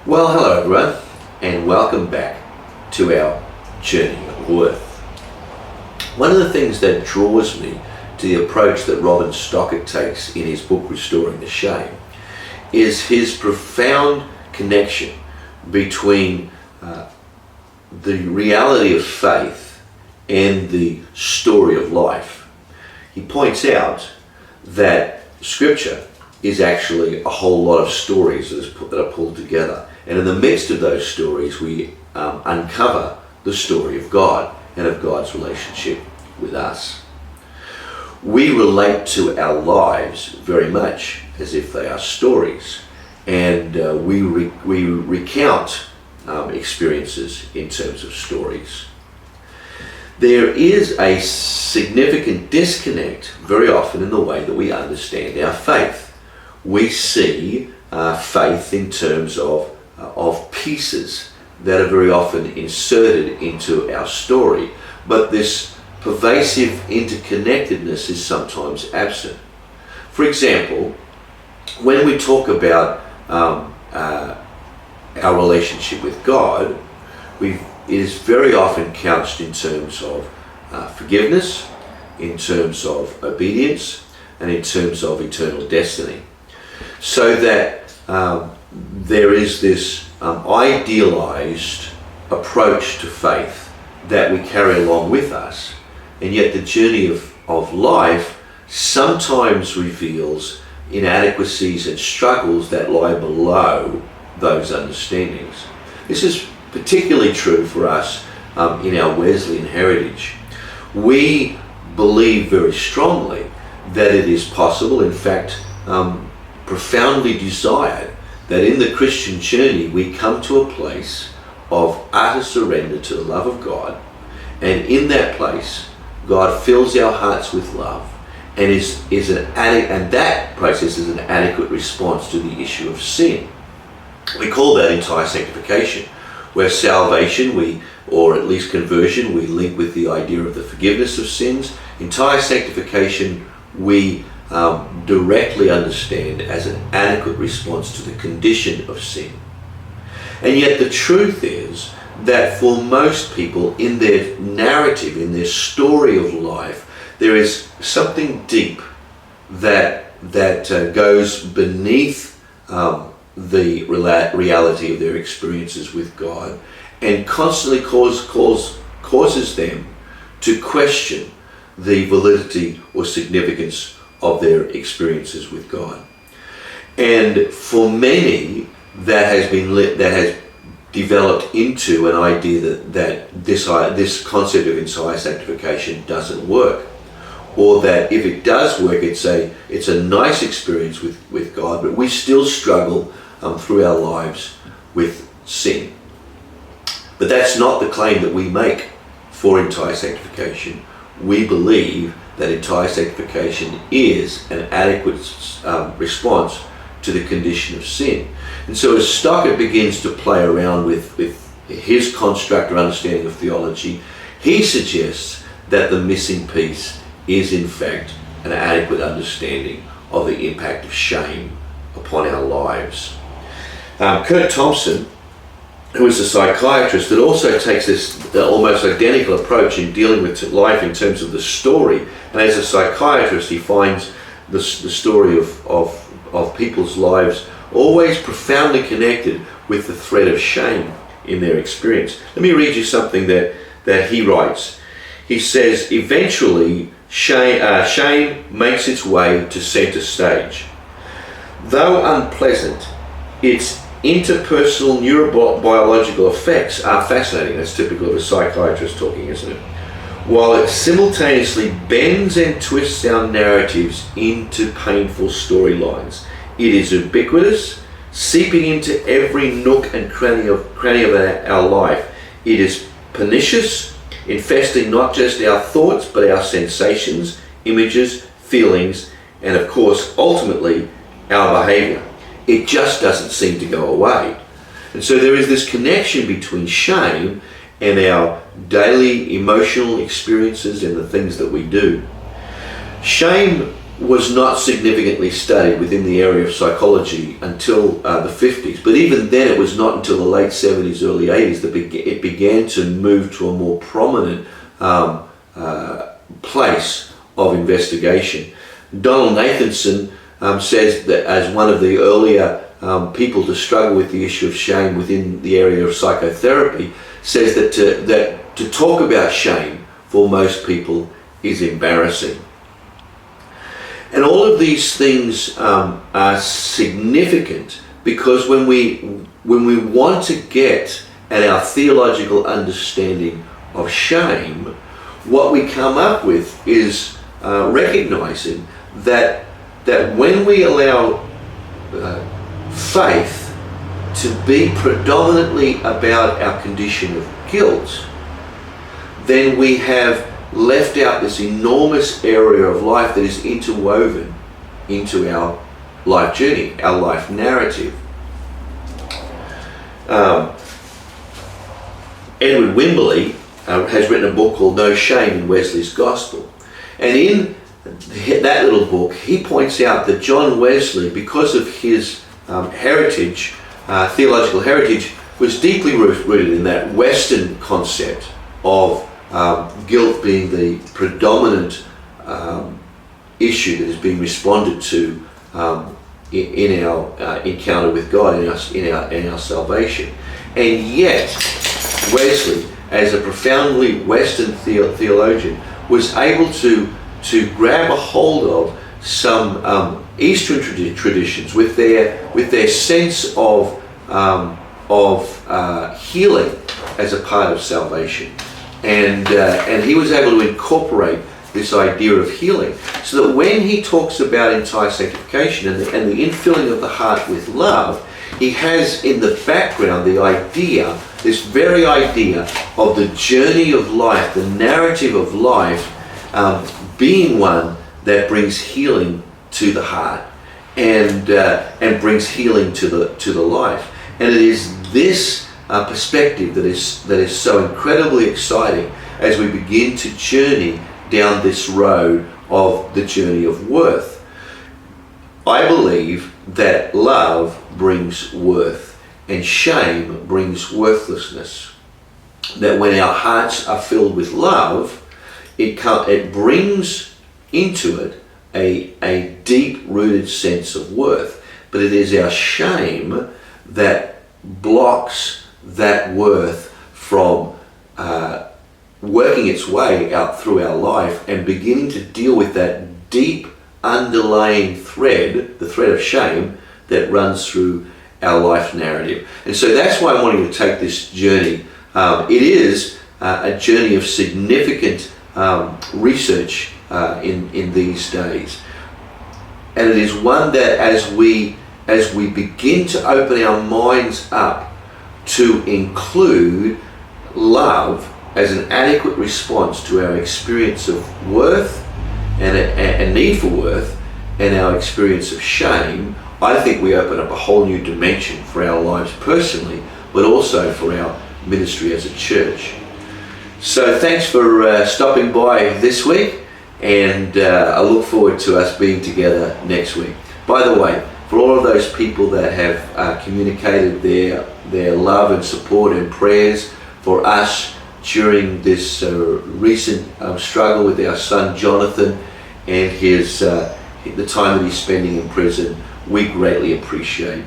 Well, hello everyone, and welcome back to our journey of worth. One of the things that draws me to the approach that Robin Stockett takes in his book Restoring the Shame is his profound connection between the reality of faith and the story of life. He points out that Scripture is actually a whole lot of stories that are pulled together. And in the midst of those stories, we uncover the story of God and of God's relationship with us. We relate to our lives very much as if they are stories, and we recount experiences in terms of stories. There is a significant disconnect very often in the way that we understand our faith. We see faith in terms of pieces that are very often inserted into our story, but this pervasive interconnectedness is sometimes absent. For example, when we talk about our relationship with God, it is very often couched in terms of forgiveness, in terms of obedience, and in terms of eternal destiny. So that there is this idealized approach to faith that we carry along with us, and yet the journey of life sometimes reveals inadequacies and struggles that lie below those understandings. This is particularly true for us in our Wesleyan heritage. We believe very strongly that it is possible, in fact, profoundly desired, that in the Christian journey we come to a place of utter surrender to the love of God, and in that place God fills our hearts with love, and and that process is an adequate response to the issue of sin. We call that entire sanctification, where salvation, or at least conversion, we link with the idea of the forgiveness of sins. Entire sanctification we directly understand as an adequate response to the condition of sin. And yet the truth is that for most people, in their narrative, in their story of life, there is something deep that goes beneath the reality of their experiences with God, and constantly causes them to question the validity or significance of their experiences with God. And for many, that has developed into an idea that this concept of entire sanctification doesn't work, or that if it does work, it's a nice experience with God, but we still struggle through our lives with sin. But that's not the claim that we make for entire sanctification. We believe that entire sanctification is an adequate response to the condition of sin. And so as Stockett begins to play around with his construct or understanding of theology, he suggests that the missing piece is in fact an adequate understanding of the impact of shame upon our lives. Kurt Thompson, who is a psychiatrist that also takes this almost identical approach in dealing with life in terms of the story, and as a psychiatrist he finds the story of people's lives always profoundly connected with the thread of shame in their experience. Let me read you something that he writes. He says, eventually shame makes its way to center stage. Though unpleasant, its interpersonal neurobiological effects are fascinating. That's typical of a psychiatrist talking, isn't it? While it simultaneously bends and twists our narratives into painful storylines, it is ubiquitous, seeping into every nook and cranny of our life. It is pernicious, infesting not just our thoughts, but our sensations, images, feelings, and of course, ultimately, our behavior. It just doesn't seem to go away. And so there is this connection between shame and our daily emotional experiences and the things that we do. Shame was not significantly studied within the area of psychology until the 50s. But even then, it was not until the late 70s, early 80s that it began to move to a more prominent place of investigation. Donald Nathanson says that as one of the earlier people to struggle with the issue of shame within the area of psychotherapy, says that to talk about shame for most people is embarrassing. And all of these things are significant because when we want to get at our theological understanding of shame, what we come up with is recognizing that when we allow faith to be predominantly about our condition of guilt, then we have left out this enormous area of life that is interwoven into our life journey, our life narrative. Edward Wimberley has written a book called No Shame in Wesley's Gospel. And in that little book, he points out that John Wesley, because of his heritage, theological heritage, was deeply rooted in that Western concept of guilt being the predominant issue that is being responded to in our encounter with God, in our salvation. And yet, Wesley, as a profoundly Western theologian, was able to grab a hold of some Eastern traditions with their sense of healing as a part of salvation. And he was able to incorporate this idea of healing, so that when he talks about entire sanctification and the infilling of the heart with love, he has in the background the idea, this very idea of the journey of life, the narrative of life, being one that brings healing to the heart and brings healing to the life. And it is this perspective that is so incredibly exciting as we begin to journey down this road of the journey of worth. I believe that love brings worth and shame brings worthlessness. That when our hearts are filled with love, it brings into it a deep-rooted sense of worth. But it is our shame that blocks that worth from working its way out through our life and beginning to deal with that deep underlying thread, the thread of shame that runs through our life narrative. And so that's why I'm wanting to take this journey. It is a journey of significant research in these days. And it is one that as we begin to open our minds up to include love as an adequate response to our experience of worth and a need for worth and our experience of shame, I think we open up a whole new dimension for our lives personally, but also for our ministry as a church. So thanks for stopping by this week, and I look forward to us being together next week. By the way, for all of those people that have communicated their love and support and prayers for us during this recent struggle with our son Jonathan and the time that he's spending in prison, we greatly appreciate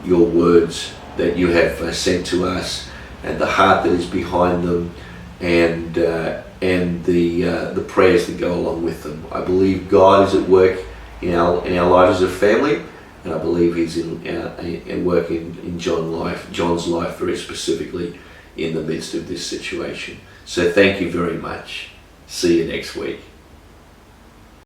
your words that you have sent to us and the heart that is behind them and the prayers that go along with them. I believe God is at work in our lives as a family, and I believe He's working in John's life very specifically in the midst of this situation. So thank you very much. See you next week.